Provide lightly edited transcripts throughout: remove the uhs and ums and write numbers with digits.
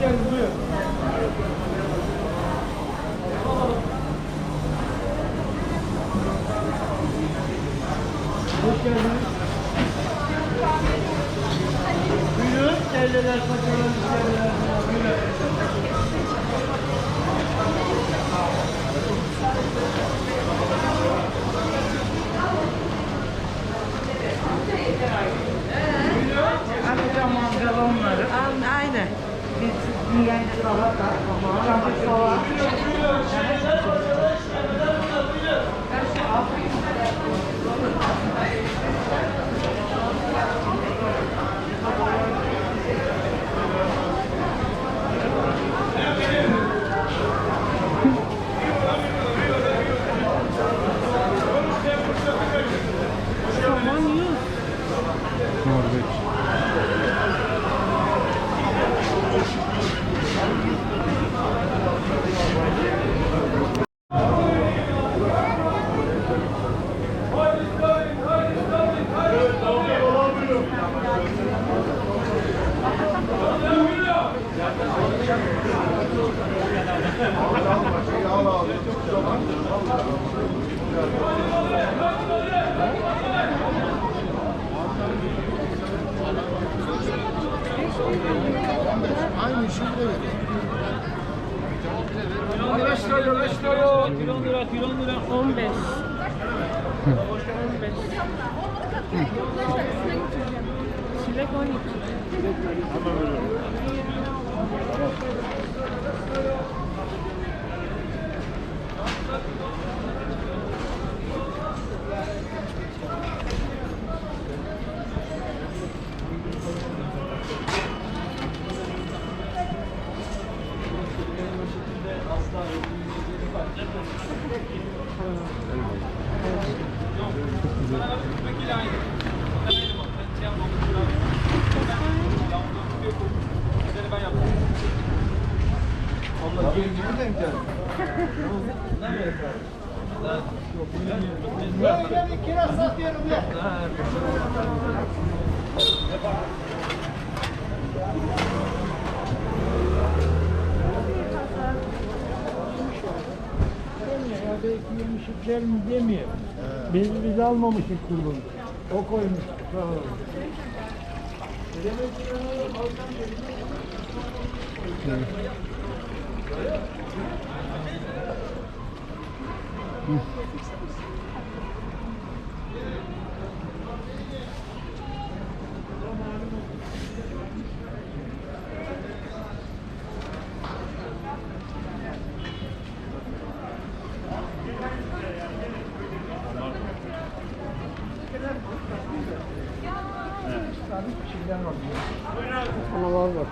geldin, buyur. Hoş geldiniz. Buyurun, kelleler, paçalar, kelleler. Buyurun. Akşam mangalonları. Aynen. Biz yiyen salata, soğan. Norveç. Aynı işi bile veriyor. 15 lira, 5 lira. Kilon lira, kilon lira. 15. 15. Çilek 12. Allah geldiğini denk geldi. Böyle bir kiraz satıyorum ya. Ya belki yemişikler mi demiyor. Biz almamışık kurbanı. O koymuş. Sağ olun. Ama var bak.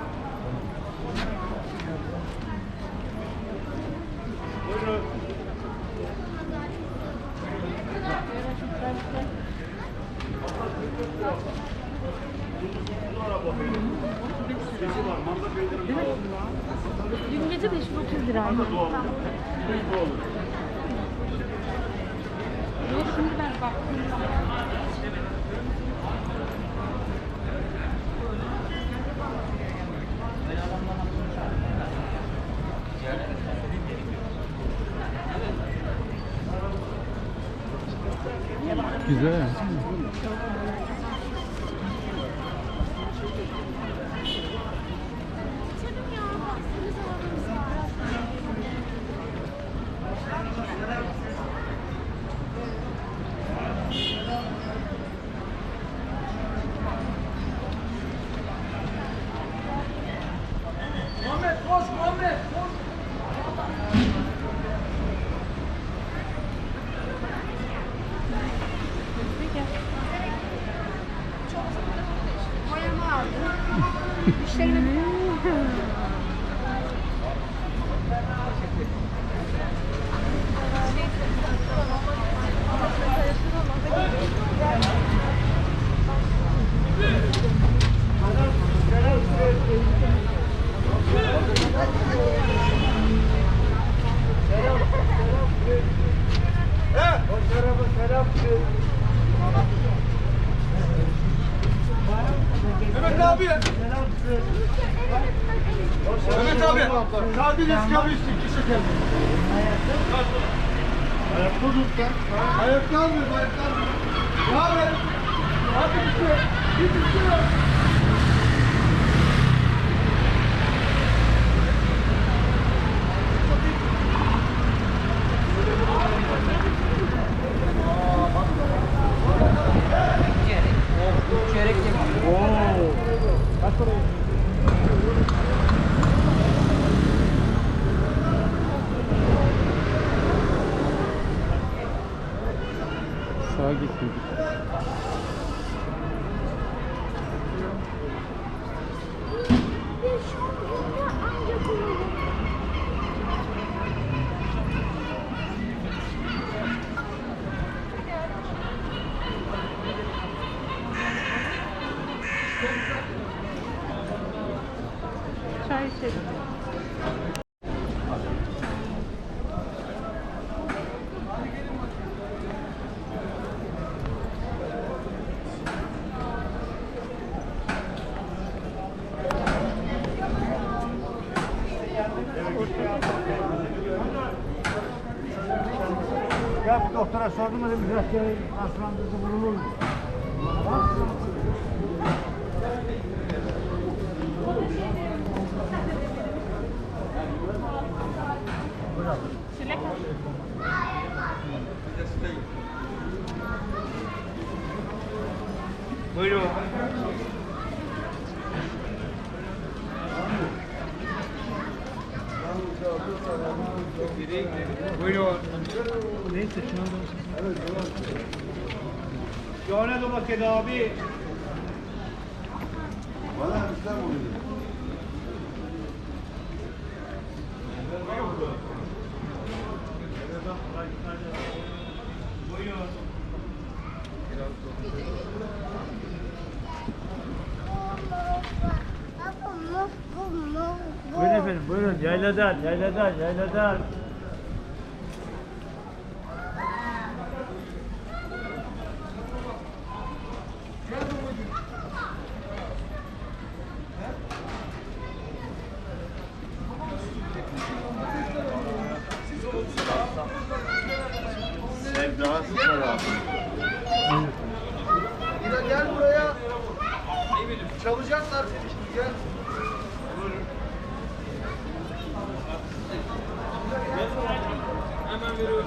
Dün gece 530 liraydı. Yok, şimdi ben baktım. Güzel. Muhammed koş, Muhammed koş. Boyama aldım. Dişlerimi... Mehmet ne yapıyor? Selam. Sadece ıskabı içtik. İşte geldi. Ayakta dur sen. Ayakta almıyoruz. Ayakta almıyoruz. Ne haber? Hadi bitti. Bitti. Sağa gitmedik. Çay içelim. Ya bir doktora sordum dedim biraz şey hastalandırdı bulunur mu? Buyurun. Buyurun. Neyse şuna da. Şuna da bakın abi. Bana güzel oluyor. Buyurun efendim, buyurun. Yayladan, yayladan, yayladan. Sevdası var abi. Yine gel buraya. Çalacaklar seni şimdi gel. Hemen veriyorum.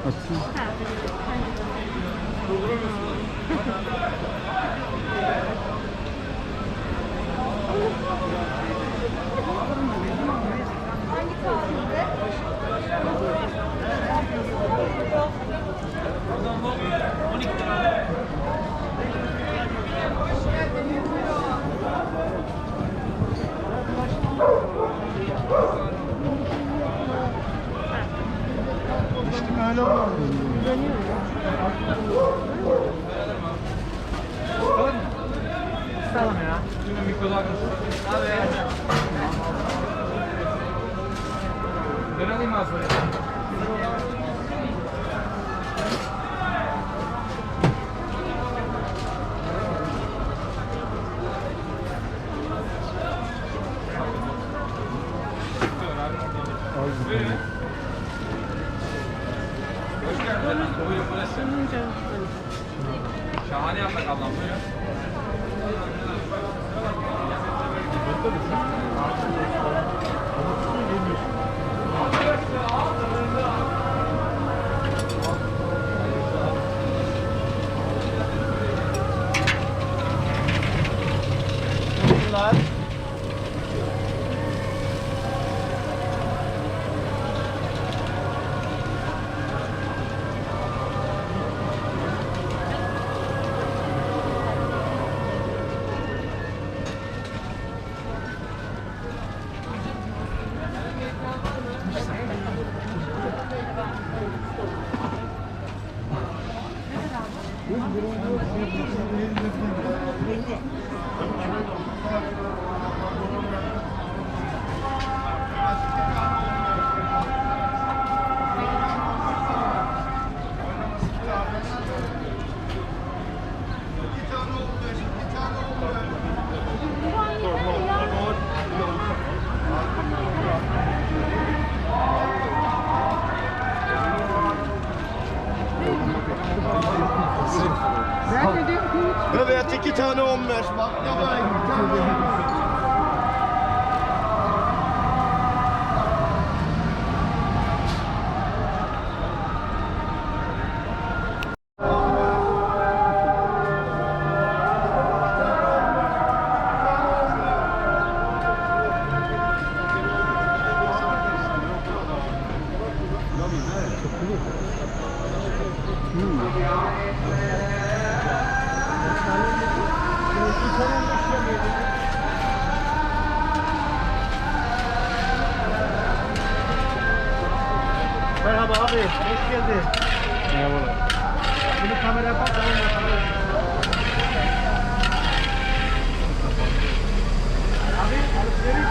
Açsın. İçtim öyle olmaz. Tamam ya. Şimdi mikrodalga. Abi. Ben alayım abi sonra. Al bir tane. Hoş geldin. Buyurun burası. Şahane yapmak ablam buyurun. uğraşmak, yapmaya gideceğim. Merhaba abi, hoş geldin. Merhabalar. Bunu kameraya bak. Abi, alışveriş.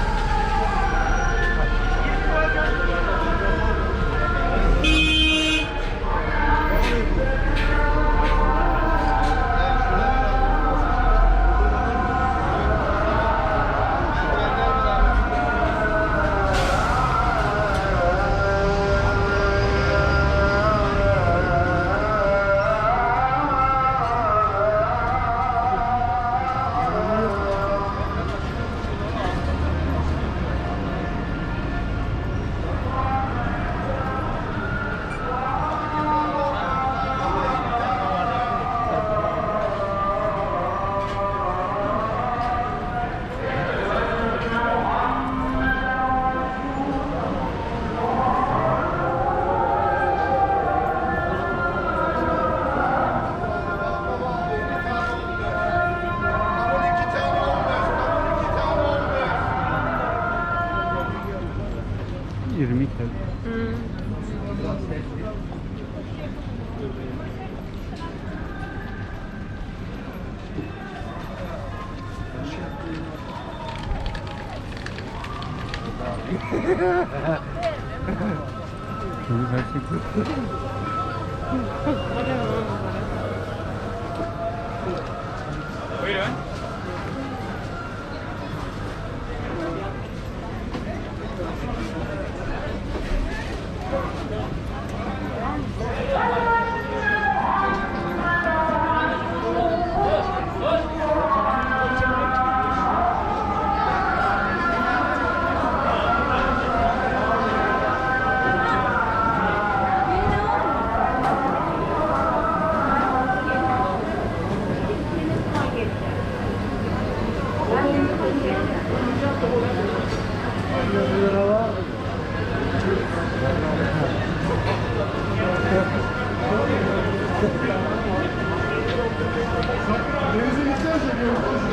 İrmik el. Tabii her şey kötü. Buyurun. Denize gideceğiz ya.